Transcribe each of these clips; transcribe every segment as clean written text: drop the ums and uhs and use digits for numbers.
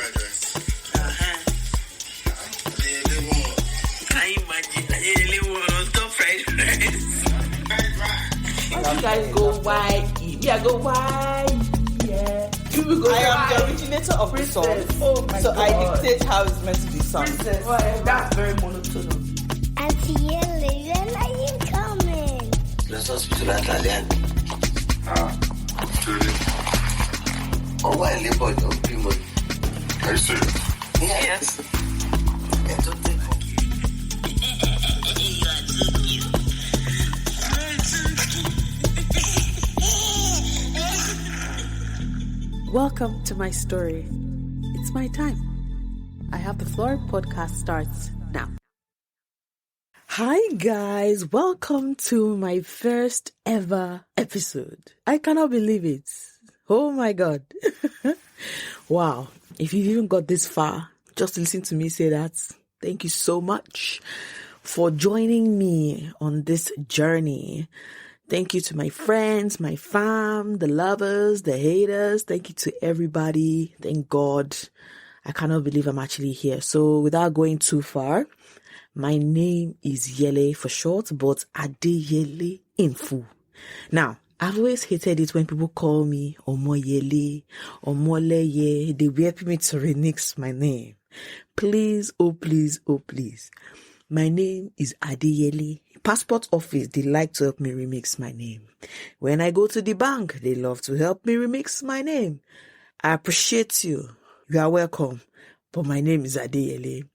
fried rice. Can you imagine? Yele want on top fried rice. You guys go wide. Yeah, go wide. Yeah. I am the originator of the song. Oh my God. I dictate how it's meant to be sung. Princess. That's very monotonous. Auntie Yele, when are you coming? Let's hospital at Lalian. Truly. Oh, why labor don't be money? Are you serious? Yes. And don't take Welcome to my story. It's my time. I have the floor. Podcast starts now. Hi guys, welcome to my first ever episode. I cannot believe it. Oh my God. Wow. If you've even got this far, just listen to me say that. Thank you so much for joining me on this journey. Thank you to my friends, my fam, the lovers, the haters. Thank you to everybody. Thank God. I cannot believe I'm actually here. So without going too far, my name is Yele for short, but Yele in full. Now, I've always hated it when people call me Omo Yele, Omoleye. They wait me to remix my name. Please, oh please, oh please. My name is Yele. Passport office, they like to help me remix my name. When I go to the bank, they love to help me remix my name. I appreciate you. You are welcome. But my name is Yele.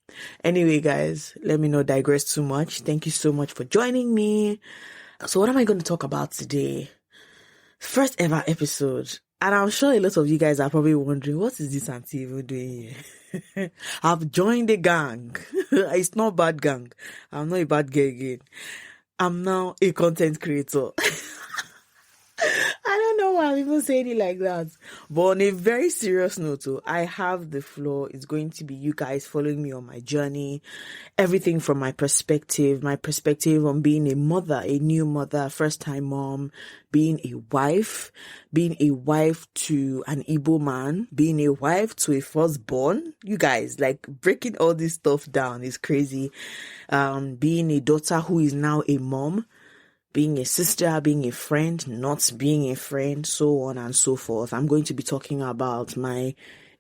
Anyway, guys, let me not digress too much. Thank you so much for joining me. So what am I going to talk about today? First ever episode. And I'm sure a lot of you guys are probably wondering, what is this auntie even doing here? I've joined the gang. It's not bad gang. I'm not a bad girl again. I'm now a content creator. I don't know why I'm even saying it like that. But on a very serious note, I have the floor. It's going to be you guys following me on my journey. Everything from my perspective on being a mother, a new mother, first-time mom, being a wife to an Igbo man, being a wife to a firstborn. You guys, like breaking all this stuff down is crazy. Being a daughter who is now a mom, being a sister, being a friend, not being a friend, so on and so forth. I'm going to be talking about my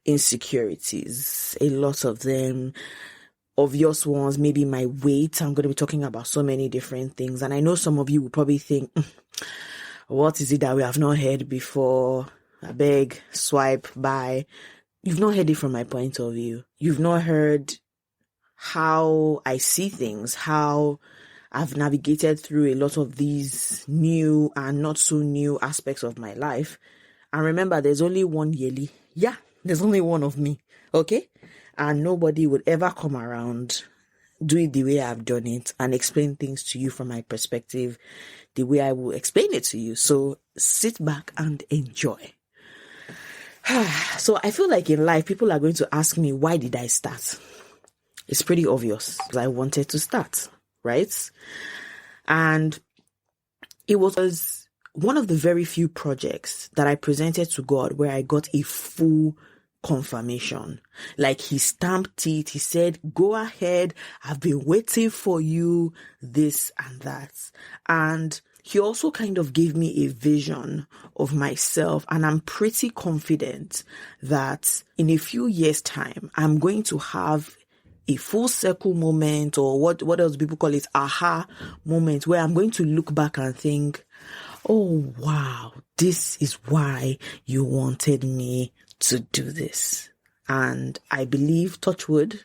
insecurities, a lot of them, obvious ones, maybe my weight. I'm going to be talking about so many different things. And I know some of you will probably think, what is it that we have not heard before? I beg, swipe, by. You've not heard it from my point of view. You've not heard how I see things, how I've navigated through a lot of these new and not so new aspects of my life. And remember, there's only one Yele. Yeah, there's only one of me. Okay? And nobody would ever come around, do it the way I've done it, and explain things to you from my perspective, the way I will explain it to you. So sit back and enjoy. So I feel like in life, people are going to ask me, why did I start? It's pretty obvious. I wanted to start. Right? And it was one of the very few projects that I presented to God where I got a full confirmation. Like he stamped it. He said, go ahead. I've been waiting for you, this and that. And he also kind of gave me a vision of myself. And I'm pretty confident that in a few years' time, I'm going to have a full circle moment, or what else people call it, aha moment, where I'm going to look back and think, oh wow, this is why you wanted me to do this. And I believe, touch wood,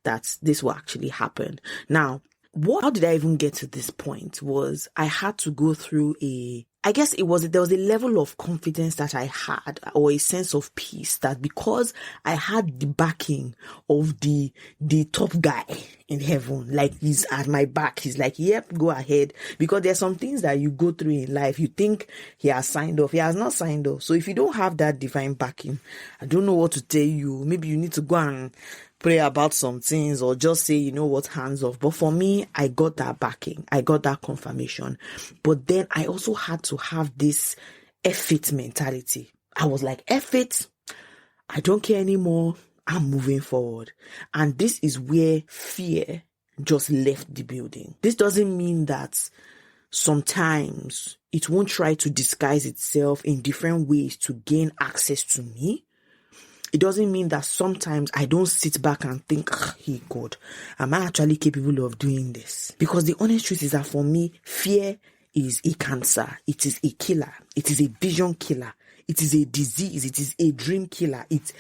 that this will actually happen. Now, how did I even get to this point? Was I had to go through there was a level of confidence that I had, or a sense of peace, that because I had the backing of the top guy in heaven, like he's at my back, he's like, yep, go ahead. Because there's some things that you go through in life, you think he has signed off. He has not signed off. So if you don't have that divine backing, I don't know what to tell you. Maybe you need to go and pray about some things, or just say, you know what, hands off. But for me, I got that backing. I got that confirmation. But then I also had to have this F it mentality. I was like, F it. I don't care anymore. I'm moving forward. And this is where fear just left the building. This doesn't mean that sometimes it won't try to disguise itself in different ways to gain access to me. It doesn't mean that sometimes I don't sit back and think, hey God, am I actually capable of doing this? Because the honest truth is that for me, fear is a cancer. It is a killer. It is a vision killer. It is a disease. It is a dream killer. It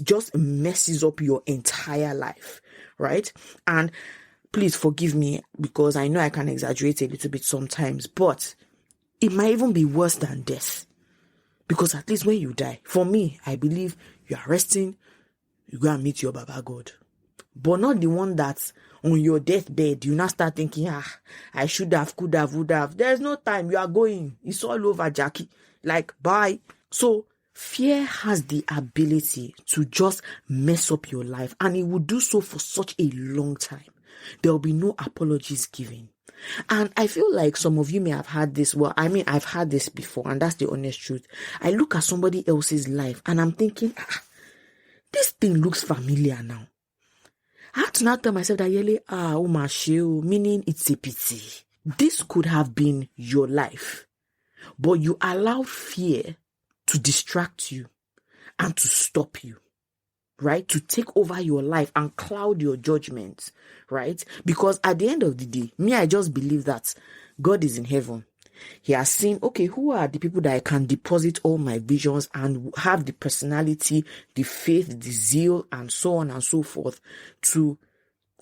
just messes up your entire life, right? And please forgive me because I know I can exaggerate a little bit sometimes, but it might even be worse than death. Because at least when you die, for me, I believe you are resting, you go and meet your Baba God. But not the one that's on your deathbed. You now start thinking, I should have, could have, would have. There's no time. You are going. It's all over, Jackie. Like, bye. So, fear has the ability to just mess up your life. And it will do so for such a long time. There will be no apologies given. And I feel like some of you may have had this. Well, I mean, I've had this before, and that's the honest truth. I look at somebody else's life and I'm thinking, this thing looks familiar now. I have to now tell myself that Yele, meaning it's a pity. This could have been your life, but you allow fear to distract you and to stop you. Right? To take over your life and cloud your judgment, right? Because at the end of the day, I just believe that God is in heaven. He has seen, okay, who are the people that I can deposit all my visions and have the personality, the faith, the zeal, and so on and so forth to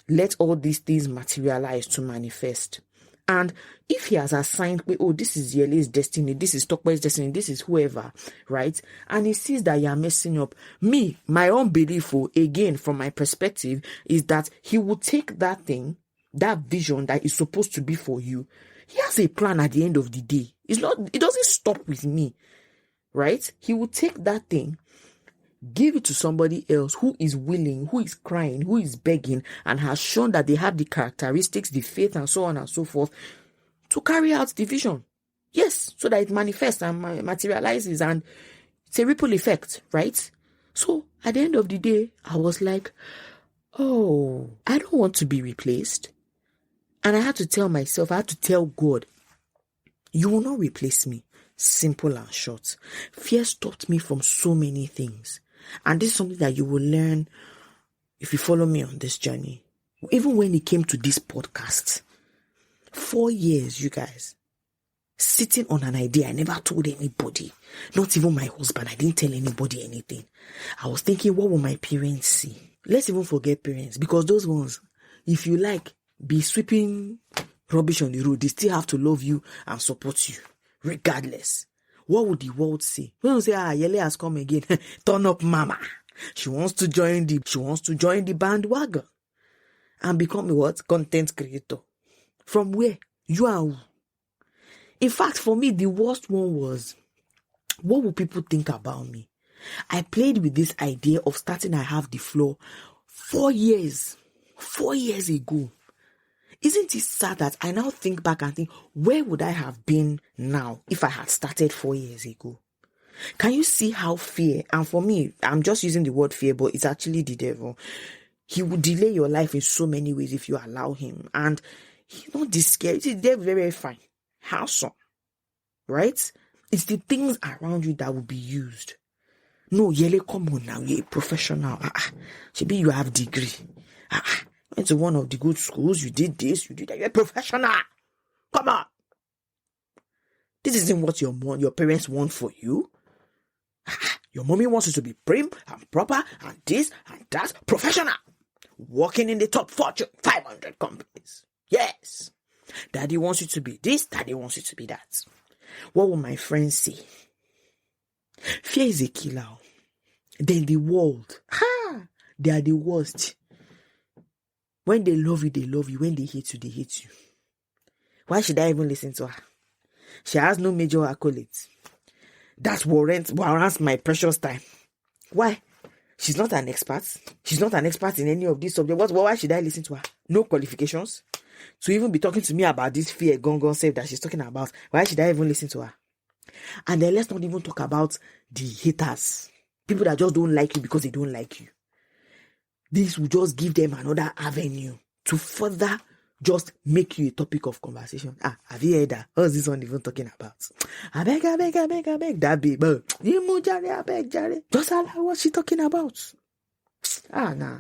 let all these things materialize, to manifest. And if he has assigned, this is Yele's destiny, this is Tokwe's destiny, this is whoever, right? And he sees that you are messing up. My own belief, again, from my perspective, is that he will take that thing, that vision that is supposed to be for you. He has a plan at the end of the day. It doesn't stop with me, right? He will take that thing, give it to somebody else who is willing, who is crying, who is begging, and has shown that they have the characteristics, the faith, and so on and so forth to carry out the vision. Yes, so that it manifests and materializes, and it's a ripple effect, right? So at the end of the day, I was like, I don't want to be replaced. And I had to tell myself, I had to tell God, you will not replace me. Simple and short. Fear stopped me from so many things. And this is something that you will learn if you follow me on this journey. Even when it came to this podcast, 4 years, you guys, sitting on an idea. I never told anybody, not even my husband. I didn't tell anybody anything. I was thinking, what will my parents see? Let's even forget parents, because those ones, if you like, be sweeping rubbish on the road, they still have to love you and support you, regardless. What would the world say? When you say, Yele has come again, turn up mama. She wants to join the bandwagon and become a what? Content creator. From where? You are who? In fact, for me, the worst one was, what will people think about me? I played with this idea of starting I Have the Floor 4 years. 4 years ago. Isn't it sad that I now think back and think, where would I have been now if I had started 4 years ago? Can you see how fear, and for me, I'm just using the word fear, but it's actually the devil. He will delay your life in so many ways if you allow him. And he's not this scary. They're very, very fine. Handsome. Right? It's the things around you that will be used. No, Yele, come on now. You're a professional. Maybe you have degree. Went to one of the good schools. You did this. You did that. You're a professional. Come on. This isn't what your parents want for you. Your mommy wants you to be prim and proper and this and that. Professional. Working in the top Fortune 500 companies. Yes. Daddy wants you to be this. Daddy wants you to be that. What will my friends say? Fear is a killer. Then the world. They are the worst. When they love you, they love you. When they hate you, they hate you. Why should I even listen to her? She has no major accolades. That warrants my precious time. Why? She's not an expert. She's not an expert in any of these subjects. Why should I listen to her? No qualifications. To even be talking to me about this fear gone self that she's talking about. Why should I even listen to her? And then let's not even talk about the haters. People that just don't like you because they don't like you. this will just give them another avenue to further just make you a topic of conversation. Have you heard that? What's this one even talking about? I beg, that babe. I beg, Jare. Just allow what she talking about. Nah.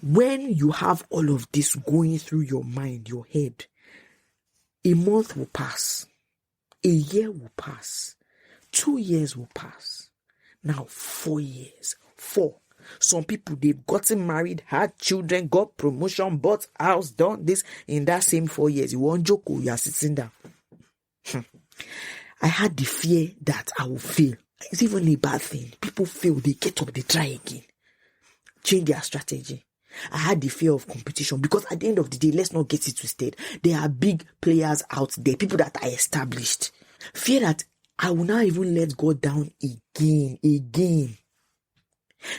When you have all of this going through your mind, your head, a month will pass. A year will pass. 2 years will pass. Now 4 years. 4. Some people, they've gotten married, had children, got promotion, bought house, done this in that same 4 years. You want joke, you are sitting down. I had the fear that I will fail. It's even a bad thing. People fail, they get up, they try again. Change their strategy. I had the fear of competition because at the end of the day, let's not get it twisted. There are big players out there, people that are established. Fear that I will not even let God down again.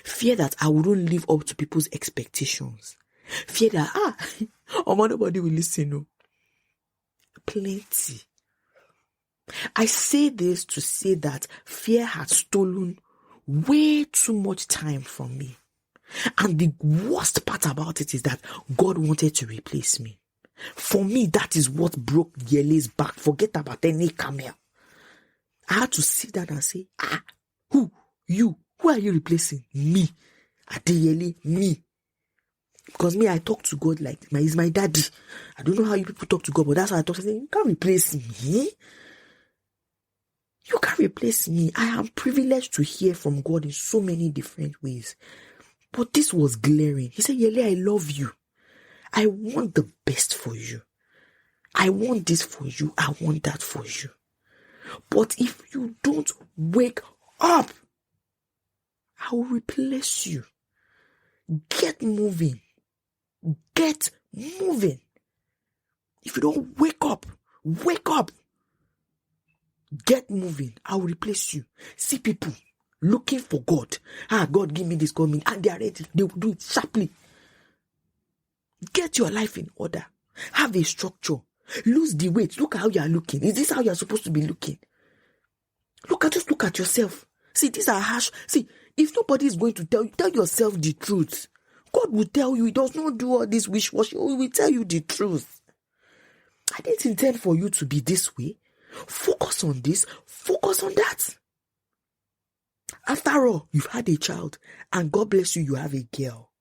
Fear that I wouldn't live up to people's expectations. Fear that, nobody will listen. No. Plenty. I say this to say that fear had stolen way too much time from me. And the worst part about it is that God wanted to replace me. For me, that is what broke Yele's back. Forget about any camel. I had to sit down and say, who? You? Who are you replacing? Me. Yele, me. Because me, I talk to God like, he's my daddy. I don't know how you people talk to God, but that's how I talk to him. You can't replace me. You can't replace me. I am privileged to hear from God in so many different ways. But this was glaring. He said, Yele, I love you. I want the best for you. I want this for you. I want that for you. But if you don't wake up, I will replace you. Get moving. Get moving. If you don't wake up. Get moving. I will replace you. See people looking for God. God, give me this, God, me. And they are ready. They will do it sharply. Get your life in order. Have a structure. Lose the weight. Look at how you are looking. Is this how you are supposed to be looking? Just look at yourself. See, these are harsh. See, if nobody is going to tell yourself the truth. God will tell you. He does not do all this wish-wash. He will tell you the truth. I didn't intend for you to be this way. Focus on this. Focus on that. After all, you've had a child. And God bless you, you have a girl.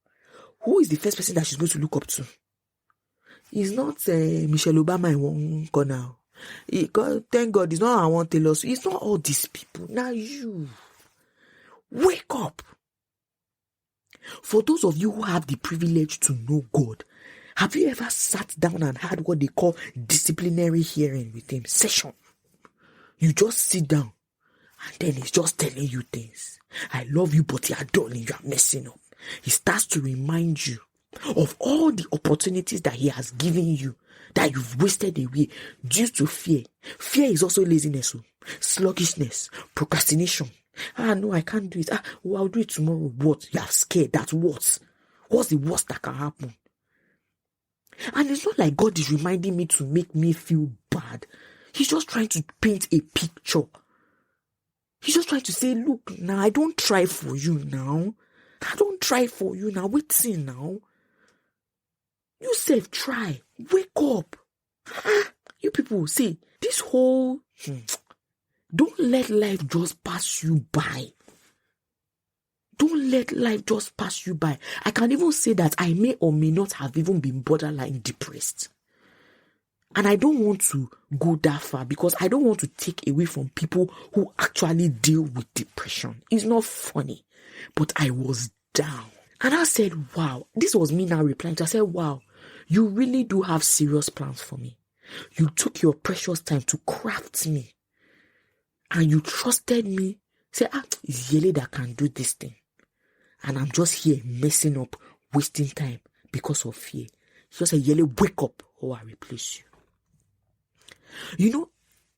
Who is the first person that she's going to look up to? It's not Michelle Obama in one corner. Thank God, it's not I want to tell us. It's not all these people. Now you. Wake up. For those of you who have the privilege to know God, have you ever sat down and had what they call disciplinary hearing with him? Session. You just sit down and then he's just telling you things. I love you, but you are done. You are messing up. He starts to remind you of all the opportunities that he has given you that you've wasted away due to fear. Fear is also laziness, sluggishness, procrastination. No, I can't do it. I'll do it tomorrow. What? You are scared. That's what? What's the worst that can happen? And it's not like God is reminding me to make me feel bad. He's just trying to paint a picture. He's just trying to say, look, now I don't try for you now. Wait till now. You self try. Wake up. You people, see, this whole... Don't let life just pass you by. Don't let life just pass you by. I can even say that I may or may not have even been borderline depressed. And I don't want to go that far because I don't want to take away from people who actually deal with depression. It's not funny, but I was down. And I said, wow, this was me now replying. I said, wow, you really do have serious plans for me. You took your precious time to craft me. And you trusted me. Say, it's Yele that can do this thing. And I'm just here messing up, wasting time because of fear. You just say, Yele, wake up or I replace you. You know,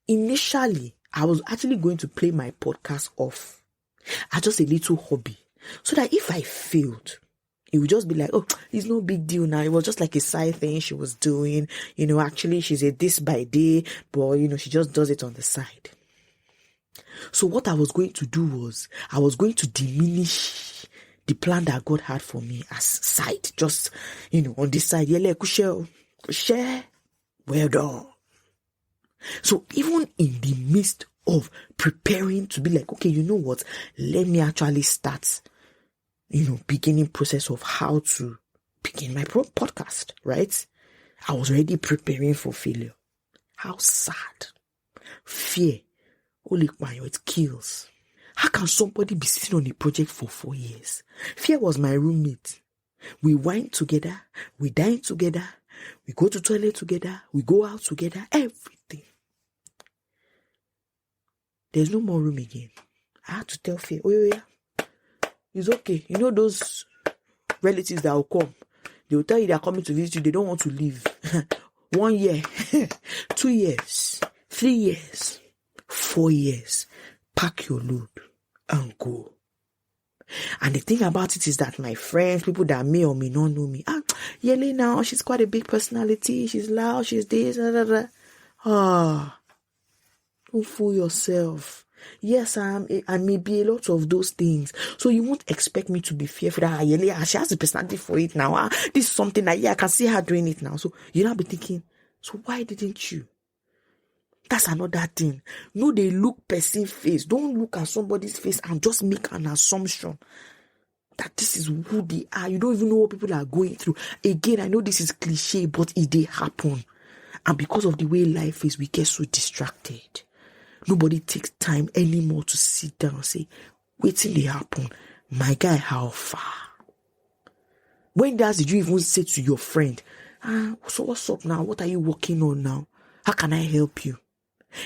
initially, I was actually going to play my podcast off as just a little hobby. So that if I failed, it would just be like, it's no big deal now. It was just like a side thing she was doing. Actually, she's a this by day, but, she just does it on the side. So what I was going to do was, I was going to diminish the plan that God had for me as side, just, on this side. Yele, share. Well done. So even in the midst of preparing to be like, okay, you know what? Let me actually start, beginning process of how to begin my podcast, right? I was already preparing for failure. How sad. Fear. Holy man, it kills. How can somebody be sitting on a project for 4 years? Fear was my roommate. We wine together. We dine together. We go to toilet together. We go out together. Everything. There's no more room again. I had to tell Fear, oh yeah, it's okay. Those relatives that will come, they will tell you they are coming to visit you. They don't want to leave. 1 year, 2 years, 3 years, 4 years. Pack your load and go. And the thing about it is that my friends, people that may or may not know me, Yele now, she's quite a big personality. She's loud. She's this. Don't fool yourself. Yes, I may be a lot of those things. So you won't expect me to be fearful that Yele, she has the personality for it now. This is something that, I can see her doing it now. So you'll not be thinking, so why didn't you? That's another thing. No, they look person face. Don't look at somebody's face and just make an assumption that this is who they are. You don't even know what people are going through. Again, I know this is cliche, but it did happen. And because of the way life is, we get so distracted. Nobody takes time anymore to sit down and say, wait till they happen. My guy, how far? When did you even say to your friend, so what's up now? What are you working on now? How can I help you?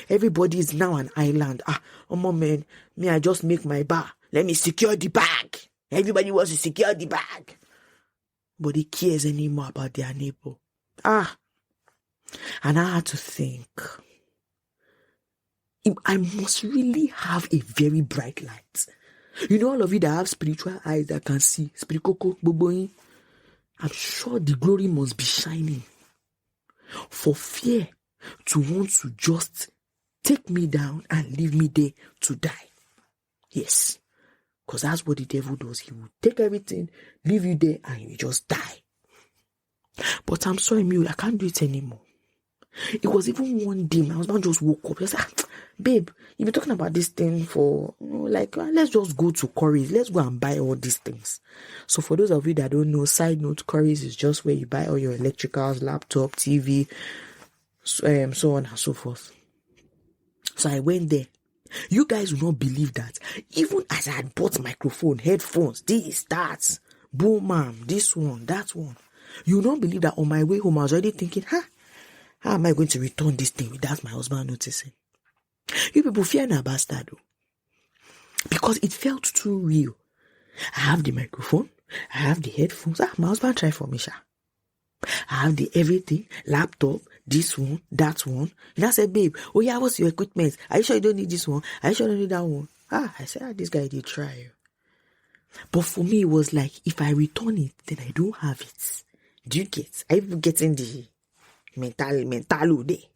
Everybody is now an island. Man, I just make my bar. Let me secure the bag. Everybody wants to secure the bag. Nobody cares anymore about their neighbor. And I had to think, I must really have a very bright light. All of you that have spiritual eyes that can see, I'm sure the glory must be shining. For fear to want to just take me down and leave me there to die. Yes. Because that's what the devil does. He will take everything, leave you there, and you just die. But I'm sorry, I can't do it anymore. It was even one day, my husband just woke up. He was like, babe, you've been talking about this thing for, let's just go to Curry's. Let's go and buy all these things. So for those of you that don't know, side note, Curry's is just where you buy all your electricals, laptop, TV, so on and so forth. So I went there. You guys will not believe that. Even as I had bought microphone, headphones, this, that, boom, this one, that one. You will not believe that on my way home, I was already thinking, how am I going to return this thing without my husband noticing? You people fear na bastard though. Because it felt too real. I have the microphone. I have the headphones. My husband tried for me, sha. I have the everything, laptop, this one, that one. And I said, babe, what's your equipment? Are you sure you don't need this one? Are you sure you don't need that one? I said, this guy did try. But for me, it was like, if I return it, then I don't have it. Do you get? Are you getting the mental day?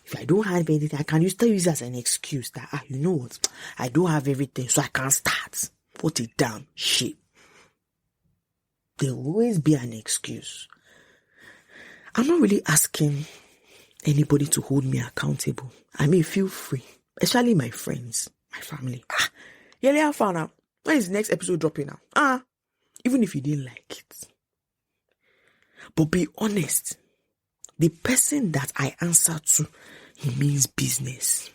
If I don't have anything, I can still use it as an excuse that, you know what? I don't have everything, so I can't start. Put it down. Shit. There will always be an excuse. I'm not really asking anybody to hold me accountable. I may feel free, especially my friends, my family. Yele, I found out. When is the next episode dropping now? Even if you didn't like it. But be honest. The person that I answer to, he means business.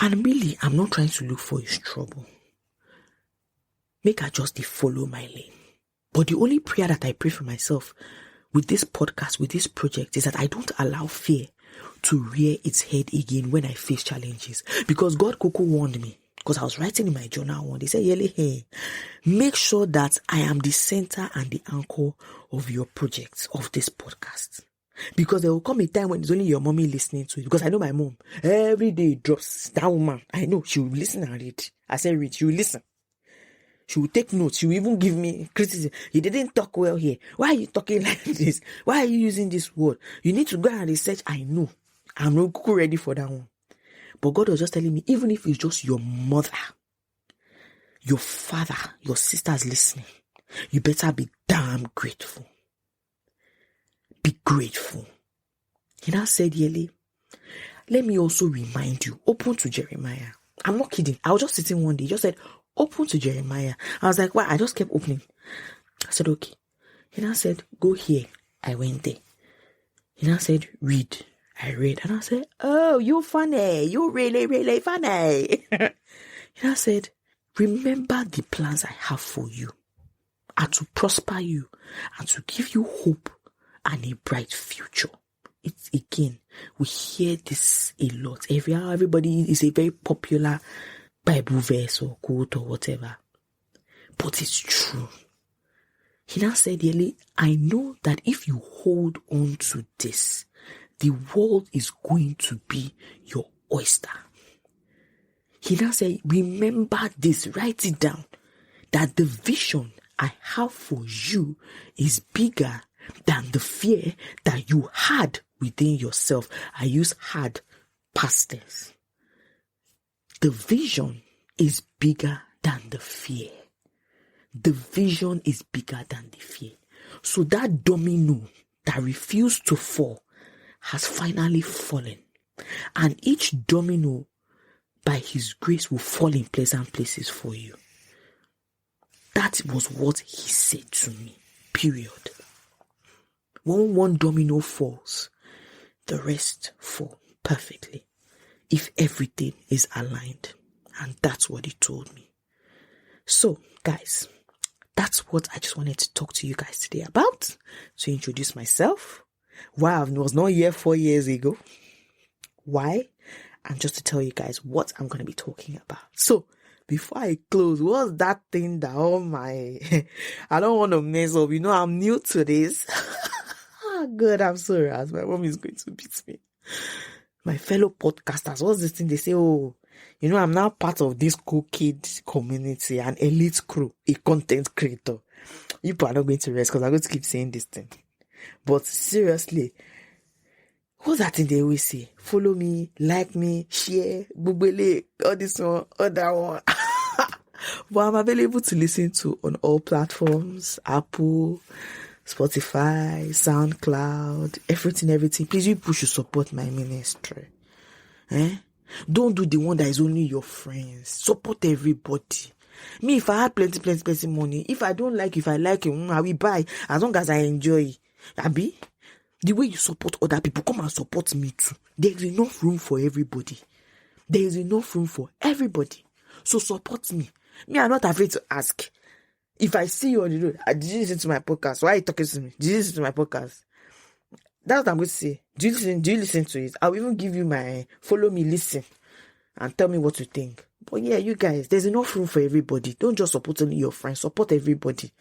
And really, I'm not trying to look for his trouble. Make I just follow my lane. But the only prayer that I pray for myself with this podcast, with this project, is that I don't allow fear to rear its head again when I face challenges. Because God Coco warned me. Because I was writing in my journal one. They said, Yele, hey, make sure that I am the center and the anchor of your project, of this podcast. Because there will come a time when it's only your mommy listening to it. Because I know my mom, every day drops that woman. I know she will listen and read. I said read, she will listen. She will take notes. She will even give me criticism. You didn't talk well here. Why are you talking like this? Why are you using this word? You need to go and research. I know. I'm not ready for that one. But God was just telling me, even if it's just your mother, your father, your sister is listening, you better be damn grateful. Be grateful. He now said, Yele, let me also remind you, open to Jeremiah. I'm not kidding. I was just sitting one day, he just said, open to Jeremiah. I was like, why? I just kept opening. I said, okay. He now said, go here. I went there. He now said, read. I read. And I said, oh, you're funny. You're really, really funny. He now said, remember the plans I have for you are to prosper you and to give you hope and a bright future. It's again, we hear this a lot. Everybody is a very popular Bible verse or quote or whatever. But it's true. He now said, Yele, I know that if you hold on to this, the world is going to be your oyster. He now said, remember this, write it down, that the vision I have for you is bigger than the fear that you had within yourself. I use had past tense. The vision is bigger than the fear. The vision is bigger than the fear. So that domino that refused to fall has finally fallen. And each domino, by his grace, will fall in pleasant places for you. That was what he said to me. Period. When one domino falls, the rest fall perfectly. If everything is aligned. And that's what he told me. So, guys, that's what I just wanted to talk to you guys today about. To introduce myself. Why I was not here 4 years ago. Why? And just to tell you guys what I'm going to be talking about. So, before I close, what's that thing that I don't want to mess up. You know, I'm new to this. Good, I'm sorry. As my mom is going to beat me. My fellow podcasters, what's this thing they say? Oh, you know, I'm now part of this cool kid community, an elite crew, a content creator. You people are not going to rest because I'm going to keep saying this thing. But seriously, what's that thing they always say? Follow me, like me, share, bubele, all this one, all that one. But I'm available to listen to on all platforms, Apple, Spotify, SoundCloud, everything. Please, you people should support my ministry. Don't do the one that is only your friends. Support everybody. Me, if I had plenty money, if I don't like, if I like it, I will buy. As long as I enjoy. Abi, the way you support other people, come and support me too. There is enough room for everybody. There is enough room for everybody. So support me. Me, I'm not afraid to ask. If I see you on the road, did you listen to my podcast? Why are you talking to me? Did you listen to my podcast? That's what I'm going to say. Do you listen to it? I'll even give you my follow me, listen, and tell me what you think. But yeah, you guys, there's enough room for everybody. Don't just support only your friends. Support everybody.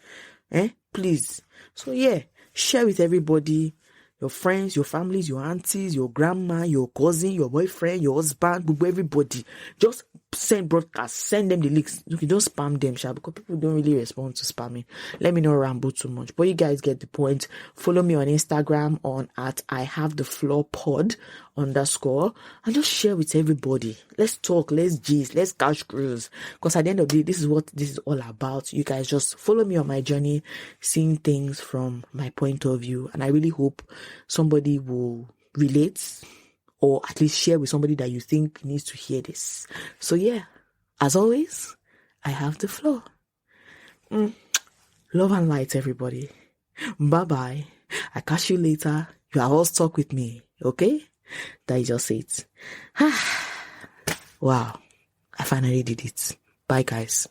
Please. So yeah, share with everybody. Your friends, your families, your aunties, your grandma, your cousin, your boyfriend, your husband, everybody. Just send broadcasts, send them the links. Okay, don't spam them, because people don't really respond to spamming. Let me not ramble too much. But you guys get the point. Follow me on Instagram on @IHaveTheFloorPod_, and just share with everybody. Let's talk, let's gist, let's catch cruise. Because at the end of the day, this is what this is all about. You guys just follow me on my journey, seeing things from my point of view. And I really hope somebody will relate, or at least share with somebody that you think needs to hear this. So yeah, as always, I have the floor. Love and light, everybody. Bye-bye. I catch you later. You are all stuck with me, okay? That is just it. Wow, I finally did it. Bye, guys.